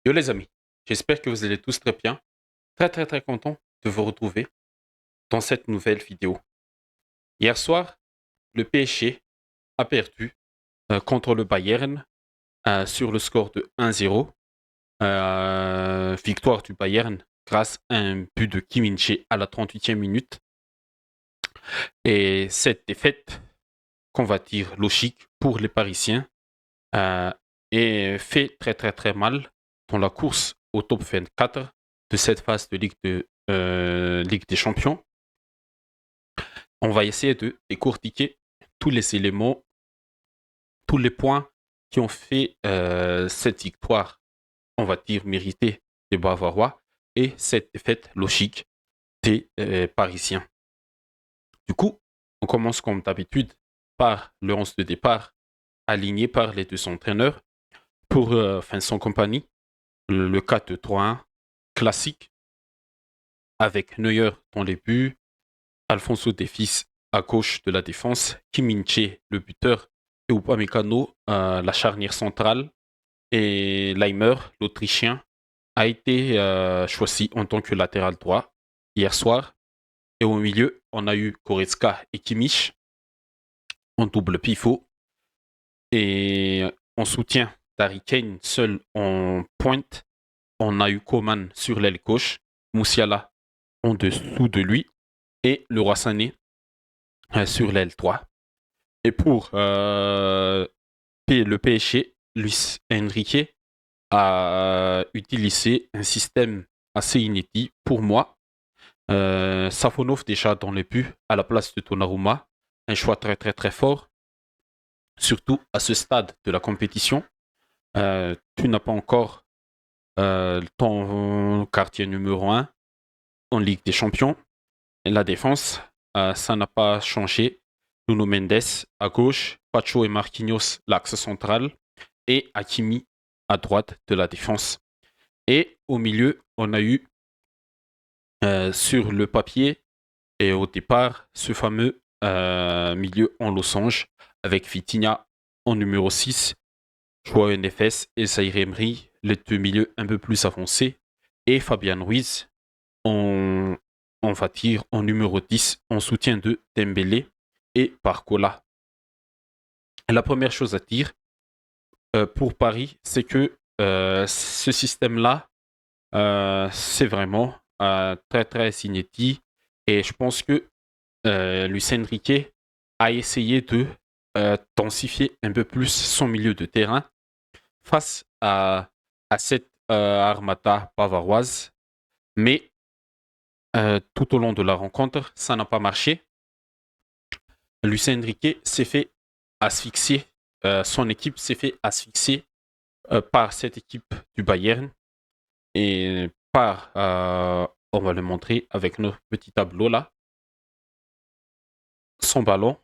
Yo les amis, j'espère que vous allez tous très bien. Très content de vous retrouver dans cette nouvelle vidéo. Hier soir, le PSG a perdu contre le Bayern sur le score de 1-0. Victoire du Bayern grâce à un but de Kim Min-jae à la 38e minute. Et cette défaite, qu'on va dire logique pour les Parisiens, euh, est fait très mal dans la course au top 24 de cette phase de Ligue des Champions. On va essayer de décortiquer tous les éléments, tous les points qui ont fait cette victoire, on va dire méritée des Bavarois et cette défaite logique des Parisiens. Du coup, on commence comme d'habitude par le 11 de départ aligné par les deux entraîneurs pour Vincent Kompany, le 4-2-3-1 classique avec Neuer dans les buts, Alphonso Davies à gauche de la défense, Kim Min-jae le buteur et Upamecano la charnière centrale, et Leimer, l'Autrichien, a été choisi en tant que latéral droit hier soir. Et au milieu, on a eu Goretzka et Kimmich en double pivot. Et en soutien d'Harry Kane seul en pointe, on a eu Coman sur l'aile gauche, Musiala en dessous de lui et le Roi Sané sur l'aile droit. Et pour le PSG, Luis Enrique a utilisé un système assez inédit pour moi. Safonov déjà dans les buts à la place de Donnarumma, un choix très fort, surtout à ce stade de la compétition. Tu n'as pas encore ton quartier numéro 1 en Ligue des Champions. Et la défense, ça n'a pas changé. Nuno Mendes à gauche, Pacho et Marquinhos l'axe central et Hakimi à droite de la défense. Et au milieu, on a eu sur le papier et au départ ce fameux milieu en losange avec Vitinha en numéro 6, Joao Neves et Zaïre Emery, les deux milieux un peu plus avancés, et Fabian Ruiz en, on va dire en numéro 10 en soutien de Dembélé et Barcola. La première chose à dire pour Paris, c'est que ce système-là, c'est vraiment très inédit. Et je pense que Luis Enrique a essayé de densifier un peu plus son milieu de terrain face à cette armada bavaroise. Mais tout au long de la rencontre, ça n'a pas marché. Luis Enrique s'est fait asphyxier. Son équipe s'est fait asphyxier par cette équipe du Bayern et par, on va le montrer avec notre petit tableau là, son ballon,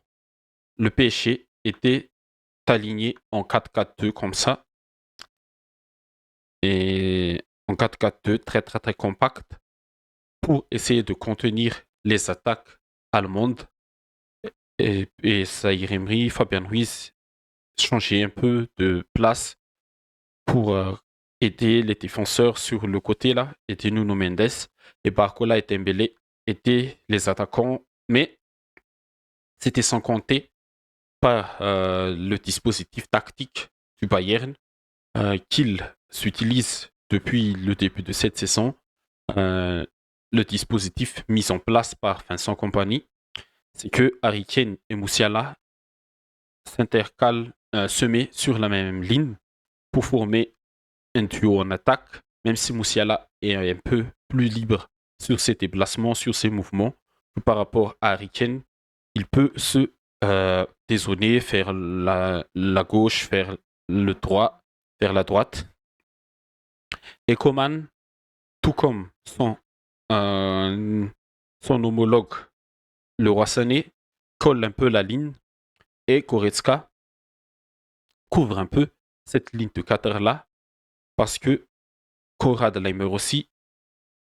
le PSG était aligné en 4-4-2 comme ça, et en 4-4-2 très compact pour essayer de contenir les attaques allemandes. Et Zaïre Emery, Fabian Ruiz changer un peu de place pour aider les défenseurs sur le côté là, aider Nuno Mendes, et Barcola et Dembélé étaient les attaquants, mais c'était sans compter par le dispositif tactique du Bayern qu'il s'utilise depuis le début de cette saison, euh, le dispositif mis en place par Vincent Kompany, c'est que Harry Kane et Musiala s'intercalent, se mettent sur la même ligne pour former un duo en attaque, même si Musiala est un peu plus libre sur ses déplacements, sur ses mouvements, par rapport à Harry Kane, il peut se dézoner, faire la gauche, faire le droit, faire la droite. Et Coman, tout comme euh, son homologue, le Roi Sané, colle un peu la ligne et Goretzka couvre un peu cette ligne de 4 là parce que Konrad Leimer aussi,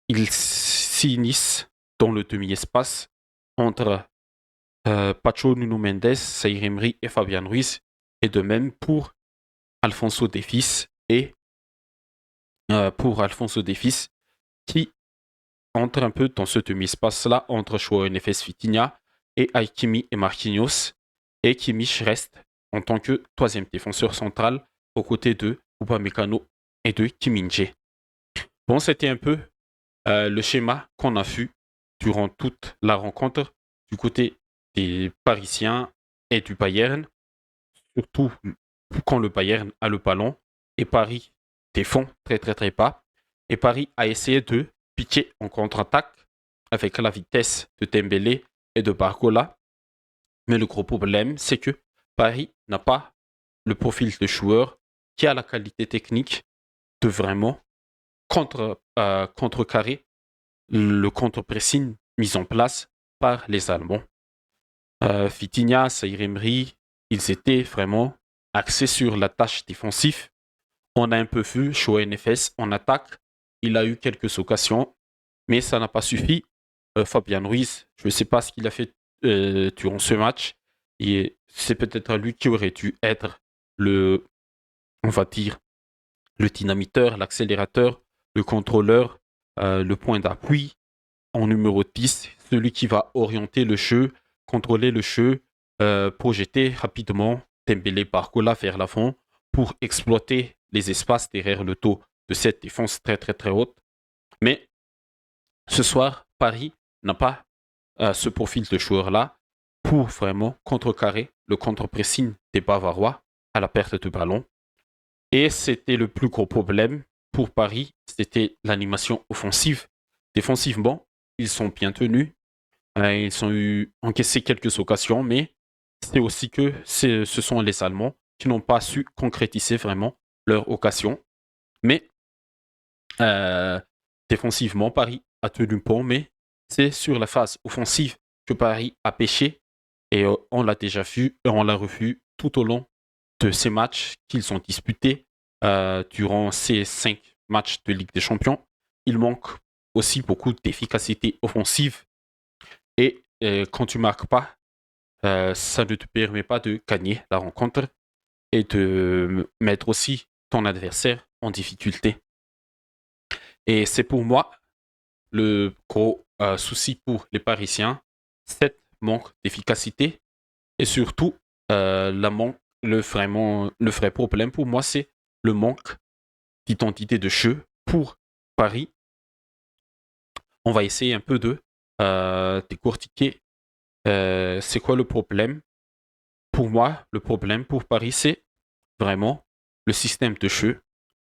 il s'initient dans le demi-espace entre Pacho Nuno Mendes, Zaïre Emery et Fabian Ruiz, et de même pour Alphonso Davies et pour Alphonso Davies qui entre un peu dans ce demi-espace-là entre João Neves Vitinha et Hakimi et Marquinhos. Et Kimmich reste en tant que troisième défenseur central aux côtés de Upamecano et de Kim Min-jae. Bon, c'était un peu le schéma qu'on a vu durant toute la rencontre du côté des Parisiens et du Bayern, surtout quand le Bayern a le ballon et Paris défend très très très bas. Et Paris a essayé de piquer en contre-attaque avec la vitesse de Dembélé et de Barcola. Mais le gros problème, c'est que Paris n'a pas le profil de joueur qui a la qualité technique de vraiment contrecarrer le contre-pressing mis en place par les Allemands. Vitinha, Zaïre Emery, ils étaient vraiment axés sur la tâche défensive. On a un peu vu João Neves en attaque. Il a eu quelques occasions, mais ça n'a pas suffi. Fabian Ruiz, je ne sais pas ce qu'il a fait durant ce match. Et c'est peut-être lui qui aurait dû être on va dire, le dynamiteur, l'accélérateur, le contrôleur, le point d'appui en numéro 10, celui qui va orienter le jeu, contrôler le jeu, projeter rapidement Dembélé Barcola vers l'avant pour exploiter les espaces derrière le dos de cette défense très très très haute. Mais ce soir, Paris n'a pas ce profil de joueur-là pour vraiment contrecarrer le contre-pressing des Bavarois à la perte de ballon. Et c'était le plus gros problème pour Paris, c'était l'animation offensive. Défensivement, ils sont bien tenus, ils ont encaissé quelques occasions, mais c'est aussi que ce sont les Allemands qui n'ont pas su concrétiser vraiment leur occasion. Mais défensivement, Paris a tenu bon, mais c'est sur la phase offensive que Paris a pêché. Et on l'a déjà vu, on l'a revu tout au long de ces matchs qu'ils ont disputés durant ces 5 matchs de Ligue des Champions. Il manque aussi beaucoup d'efficacité offensive. Et quand tu ne marques pas, ça ne te permet pas de gagner la rencontre et de mettre aussi ton adversaire en difficulté. Et c'est pour moi le gros souci pour les Parisiens, cette manque d'efficacité et surtout le vrai problème pour moi, c'est le manque d'identité de jeu pour Paris. On va essayer un peu de décortiquer c'est quoi le problème. Pour moi, le problème pour Paris, c'est vraiment le système de jeu,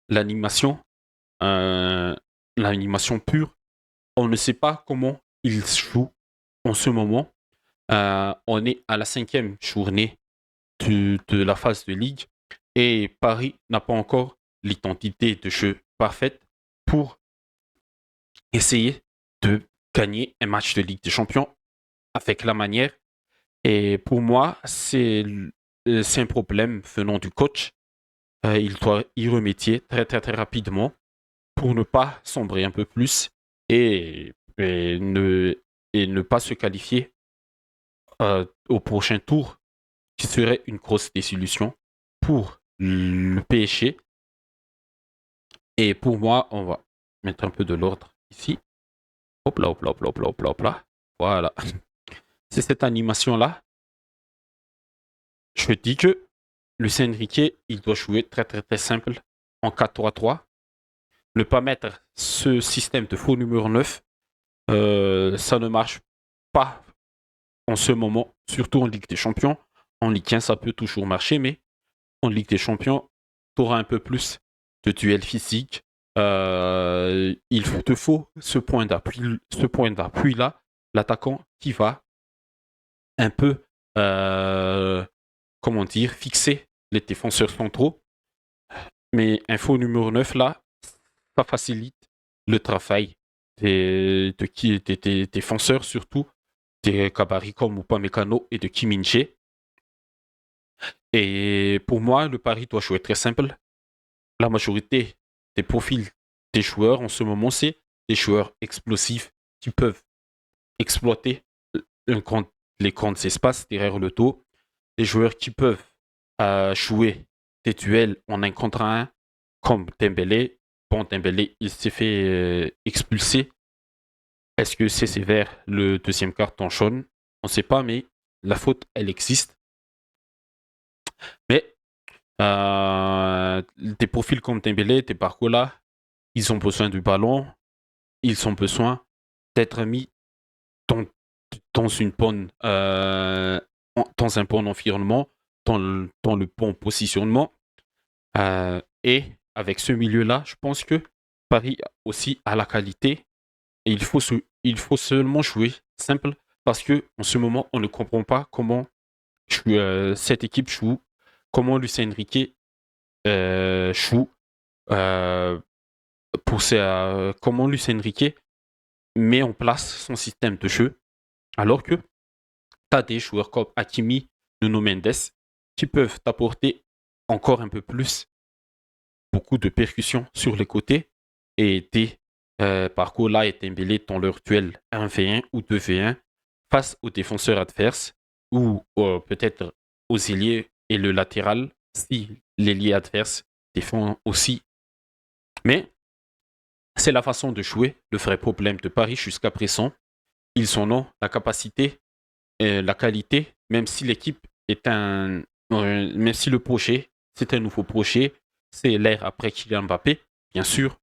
l'animation, l'animation pure. On ne sait pas comment ils jouent en ce moment. On est à la 5e journée de la phase de Ligue et Paris n'a pas encore l'identité de jeu parfaite pour essayer de gagner un match de Ligue des Champions avec la manière. Et pour moi, c'est un problème venant du coach. Il doit y remédier très très très rapidement pour ne pas sombrer un peu plus et ne pas se qualifier au prochain tour, qui serait une grosse désillusion pour le PSG. Et pour moi, on va mettre un peu de l'ordre ici. Hop là, hop là, hop là, hop là, hop là, hop là. Voilà. C'est cette animation-là. Je dis que Luis Enrique, il doit jouer très très très simple en 4-3-3. Ne pas mettre ce système de faux numéro 9, ça ne marche pas en ce moment, surtout en Ligue des Champions. En Ligue 1, ça peut toujours marcher, mais en Ligue des Champions, tu auras un peu plus de duels physiques. Il te faut ce point d'appui-là, l'attaquant qui va un peu, fixer les défenseurs centraux. Mais un faux numéro 9, là, ça facilite le travail des défenseurs, surtout des gabarits comme Upamecano et de Kim Min-jae. Et pour moi, le pari doit jouer très simple. La majorité des profils des joueurs en ce moment, c'est des joueurs explosifs qui peuvent exploiter les grands espaces derrière le dos. Des joueurs qui peuvent jouer des duels en 1 contre 1, comme Dembélé, Bon, Dembélé, il s'est fait expulser. Est-ce que c'est sévère le deuxième carton jaune? On ne sait pas, mais la faute, elle existe. Mais des profils comme Dembélé, des Barcola, ils ont besoin du ballon, ils ont besoin d'être mis dans, dans une bonne, dans un bon environnement, dans le bon positionnement. Et avec ce milieu-là, je pense que Paris aussi a la qualité. Et il faut seulement jouer simple parce que en ce moment, on ne comprend pas comment cette équipe joue, comment Lucien Enrique joue, euh, comment Lucien Enrique met en place son système de jeu, alors que tu as des joueurs comme Hakimi, Nuno Mendes, qui peuvent t'apporter encore un peu plus, beaucoup de percussions sur les côtés et aider Barcola et Dembélé dans leur duel 1v1 ou 2v1 face aux défenseurs adverses ou peut-être aux ailiers et le latéral si l'ailier adverse défend aussi. Mais c'est la façon de jouer le vrai problème de Paris jusqu'à présent. Ils en ont la capacité, la qualité, même si l'équipe est même si le projet, c'est un nouveau projet, c'est l'ère après Kylian Mbappé, bien sûr,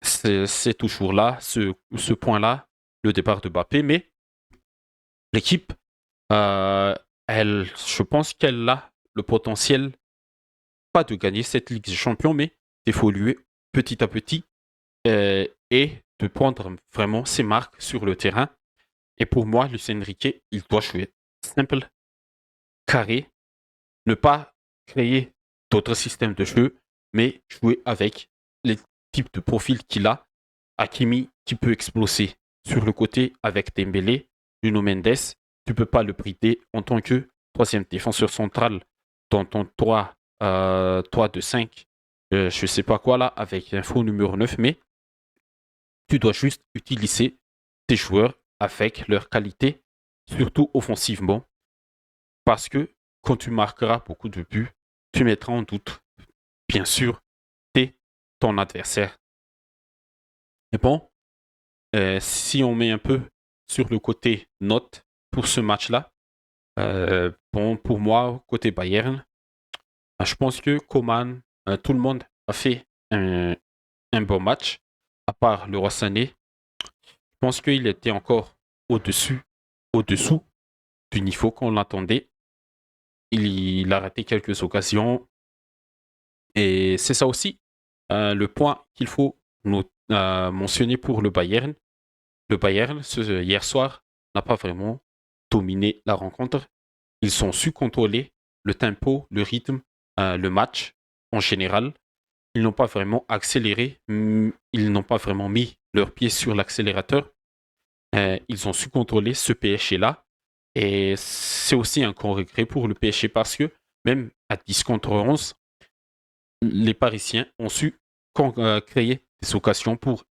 c'est toujours là, ce point-là, le départ de Mbappé, mais l'équipe, je pense qu'elle a le potentiel, pas de gagner cette Ligue des Champions, mais d'évoluer petit à petit et de prendre vraiment ses marques sur le terrain. Et pour moi, Lucien Enrique, il doit jouer simple, carré, ne pas créer d'autres systèmes de jeu, mais jouer avec les types de profils qu'il a. Hakimi qui peut exploser sur le côté avec Dembélé, Nuno Mendes, tu ne peux pas le brider en tant que troisième défenseur central dans ton 3 de 5, je ne sais pas quoi là, avec un faux numéro 9, mais tu dois juste utiliser tes joueurs avec leur qualité, surtout offensivement, parce que quand tu marqueras beaucoup de buts, tu mettras en doute, bien sûr, ton adversaire. Et bon, si on met un peu sur le côté note pour ce match-là, bon, pour moi, côté Bayern, je pense que Coman, tout le monde a fait un bon match, à part le Roi Sané. Je pense qu'il était encore au-dessus, au-dessous du niveau qu'on l'attendait. Il a raté quelques occasions. Et c'est ça aussi le point qu'il faut mentionner pour le Bayern. Le Bayern, hier soir, n'a pas vraiment dominé la rencontre. Ils ont su contrôler le tempo, le rythme, le match en général. Ils n'ont pas vraiment accéléré, ils n'ont pas vraiment mis leurs pieds sur l'accélérateur. Ils ont su contrôler ce PSG-là. Et c'est aussi un grand regret pour le PSG parce que même à 10 contre 11, les Parisiens ont su créer des occasions pour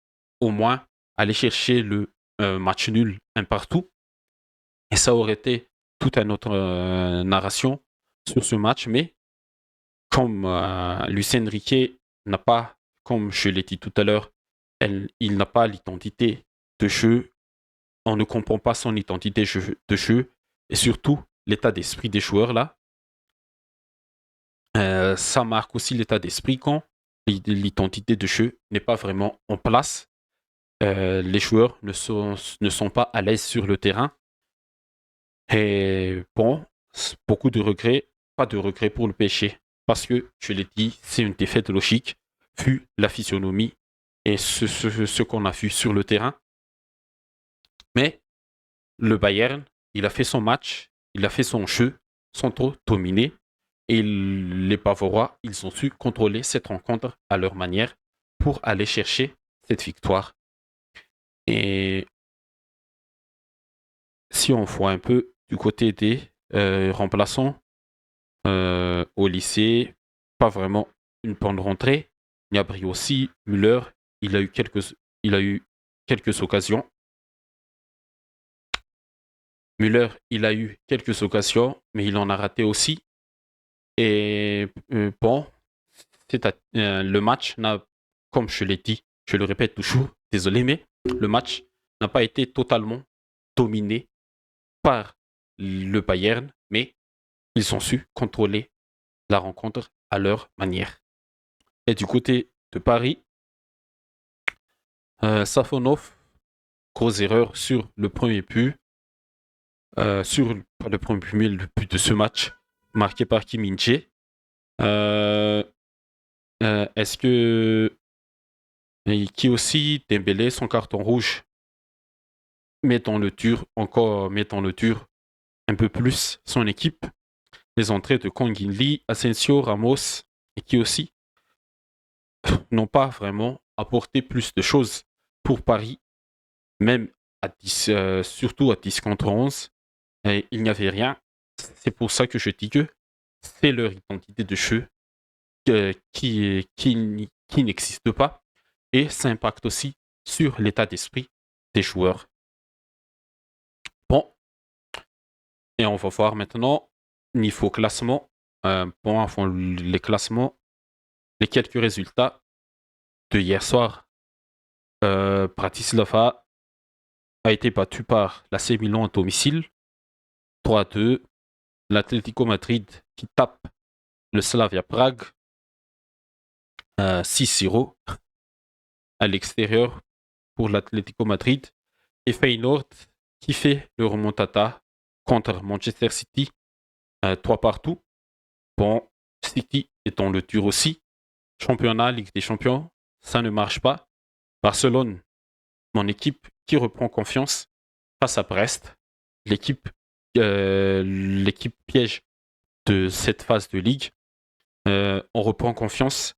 au moins aller chercher le match nul un partout. Et ça aurait été toute une autre narration sur ce match. Mais comme Lucien Riquet n'a pas, comme je l'ai dit tout à l'heure, il n'a pas l'identité de jeu. On ne comprend pas son identité de jeu et surtout l'état d'esprit des joueurs là. Ça marque aussi l'état d'esprit quand l'identité de jeu n'est pas vraiment en place. Les joueurs ne sont pas à l'aise sur le terrain. Et bon, beaucoup de regrets, pas de regrets pour le PSG. Parce que, je l'ai dit, c'est une défaite logique, vu la physionomie et ce qu'on a vu sur le terrain. Mais le Bayern, il a fait son match, il a fait son jeu, sans trop dominer. Et les Bavarois, ils ont su contrôler cette rencontre à leur manière pour aller chercher cette victoire. Et si on voit un peu du côté des remplaçants au lycée, pas vraiment une bonne rentrée. Gnabry aussi, Müller, il a eu quelques occasions. Müller, il a eu quelques occasions, mais il en a raté aussi. Et bon, le match n'a comme je l'ai dit, je le répète toujours, désolé, mais le match n'a pas été totalement dominé par le Bayern, mais ils ont su contrôler la rencontre à leur manière. Et du côté de Paris, Safonov, grosse erreur sur le premier but, pas le premier but, mais le but de ce match, marqué par Kim Min-jae. Est-ce que qui aussi Dembélé, son carton rouge, mettant le dur un peu plus son équipe. Les entrées de Kang In Lee, Asensio, Ramos, et qui aussi n'ont pas vraiment apporté plus de choses pour Paris, même à 10, surtout à 10 contre 11. Et il n'y avait rien. C'est pour ça que je dis que c'est leur identité de jeu qui n'existe pas. Et ça impacte aussi sur l'état d'esprit des joueurs. Bon, et on va voir maintenant, niveau classement, avant les classements, les quelques résultats de hier soir. Bratislava a été battu par l'AC Milan à domicile, 3-2. L'Atlético Madrid qui tape le Slavia Prague, 6-0 à l'extérieur pour l'Atlético Madrid. Et Feyenoord qui fait le remontada contre Manchester City, 3 partout. Bon, City étant le dur aussi. Championnat, Ligue des Champions, ça ne marche pas. Barcelone, mon équipe qui reprend confiance face à Brest, l'équipe piège de cette phase de Ligue. On reprend confiance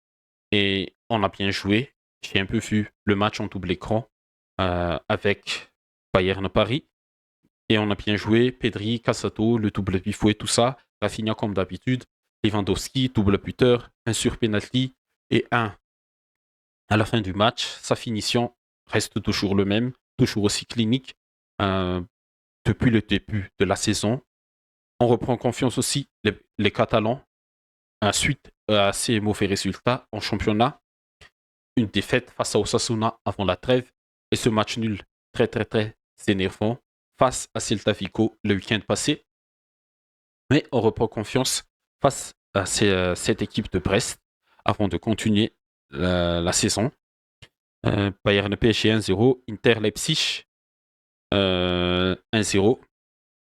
et on a bien joué. J'ai un peu vu le match en double écran avec Bayern Paris. Et on a bien joué. Pedri, Cassato, le double pivot et tout ça. Rafinha comme d'habitude. Lewandowski, double buteur, un sur penalty et un à la fin du match. Sa finition reste toujours le même, toujours aussi clinique depuis le début de la saison. On reprend confiance aussi les Catalans suite à ces mauvais résultats en championnat. Une défaite face à Osasuna avant la trêve et ce match nul très très très énervant face à Celta Vigo le week-end passé. Mais on reprend confiance face à cette équipe de Brest avant de continuer la saison. Bayern PSG 1-0, Inter Leipzig 1-0.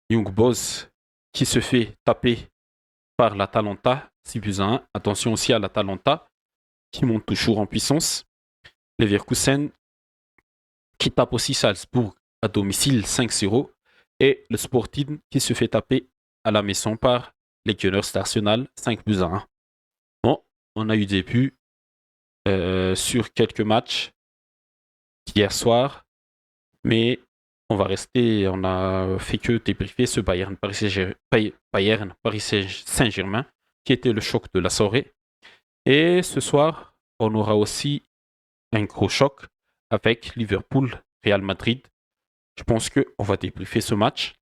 Young Boys qui se fait taper par l'Atalanta 6-1. Attention aussi à l'Atalanta qui monte toujours en puissance. Leverkusen qui tape aussi Salzbourg à domicile 5-0. Et le Sporting qui se fait taper à la maison par les Gunners d'Arsenal 5-1. Bon, on a eu des buts sur quelques matchs hier soir, mais on a fait que débriefer ce Bayern Paris Saint-Germain qui était le choc de la soirée. Et ce soir, on aura aussi un gros choc avec Liverpool Real Madrid. Je pense qu'on va débriefer ce match.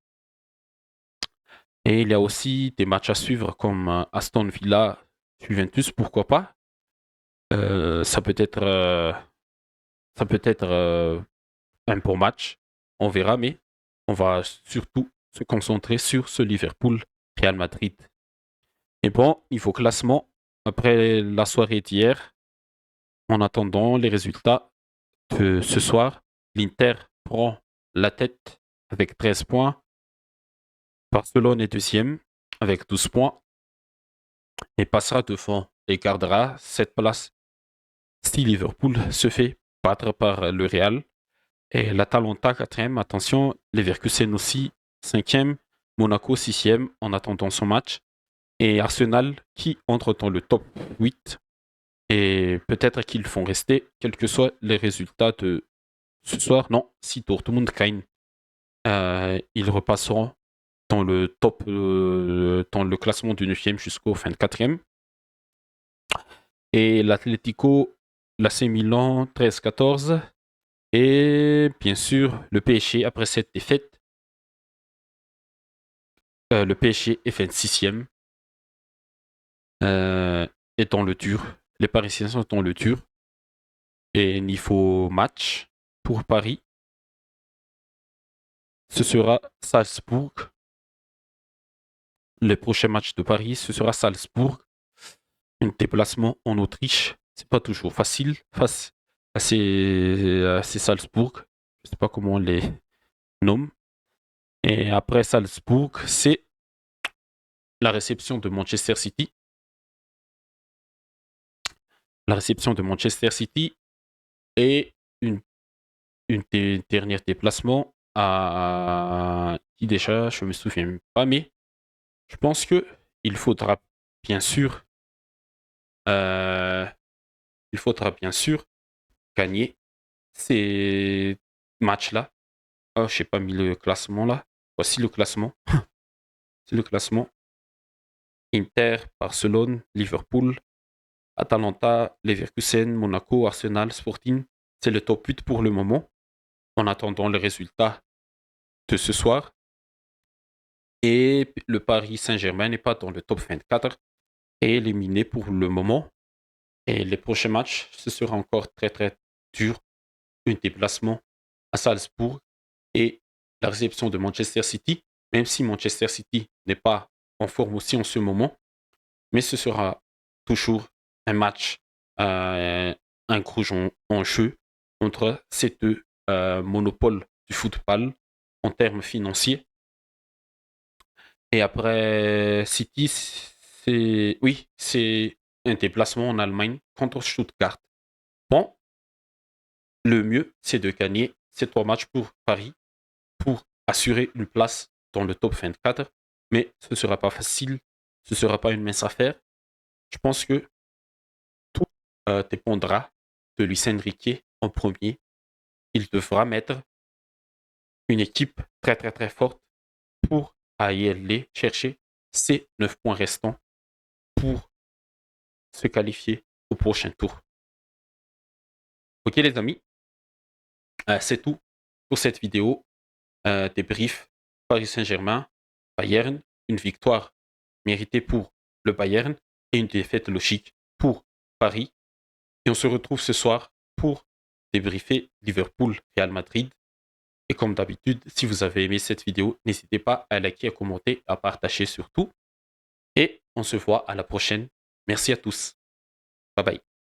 Et il y a aussi des matchs à suivre comme Aston Villa Juventus, pourquoi pas. Ça peut être un bon match. On verra, mais on va surtout se concentrer sur ce Liverpool-Real Madrid. Et bon, niveau classement, après la soirée d'hier, en attendant les résultats de ce soir, l'Inter prend la tête avec 13 points. Barcelone est deuxième avec 12 points et passera devant et gardera cette place si Liverpool se fait battre par le Real. Et l'Atalanta, 4e, attention, Leverkusen aussi, 5e, Monaco, 6e, en attendant son match. Et Arsenal, qui entre dans le top 8. Et peut-être qu'ils font rester, quels que soient les résultats de ce soir. Non, si Dortmund gagne, ils repasseront dans le top, dans le classement du 9e jusqu'au 24e. Et l'Atlético, l'AC Milan, 13-14. Et bien sûr, le PSG, après cette défaite, le PSG est 26e. Est dans le dur. Les Parisiens sont dans le dur. Et niveau match pour Paris, ce sera Salzbourg. Le prochain match de Paris, ce sera Salzbourg. Un déplacement en Autriche, c'est pas toujours facile face à ces Salzbourg. Je sais pas comment on les nomme. Et après Salzbourg, c'est la réception de Manchester City. La réception de Manchester City et une dernière déplacement à qui déjà, je me souviens pas, mais je pense que il faudra bien sûr, euh, il faudra bien sûr gagner ces matchs-là. Oh, je n'ai pas mis le classement là. Voici le classement. C'est le classement. Inter, Barcelone, Liverpool, Atalanta, Leverkusen, Monaco, Arsenal, Sporting. C'est le top 8 pour le moment. En attendant les résultats de ce soir. Et le Paris Saint-Germain n'est pas dans le top 24. Est éliminé pour le moment. Et les prochains matchs, ce sera encore très très dur. Un déplacement à Salzbourg et la réception de Manchester City, même si Manchester City n'est pas en forme aussi en ce moment, mais ce sera toujours un match, un gros en jeu entre ces deux monopoles du football en termes financiers. Et après City, c'est un déplacement en Allemagne contre Stuttgart. Bon, le mieux, c'est de gagner ces 3 matchs pour Paris pour assurer une place dans le top 24. Mais ce ne sera pas facile, ce ne sera pas une mince affaire. Je pense que tout dépendra de Luis Enrique en premier. Il devra mettre une équipe très très très forte pour aller chercher ces 9 points restants pour se qualifier au prochain tour. Ok les amis, c'est tout pour cette vidéo. Débrief Paris Saint-Germain, Bayern, une victoire méritée pour le Bayern et une défaite logique pour Paris. Et on se retrouve ce soir pour débriefer Liverpool Real Madrid. Et comme d'habitude, si vous avez aimé cette vidéo, n'hésitez pas à liker, à commenter, à partager surtout. Et on se voit à la prochaine. Merci à tous. Bye bye.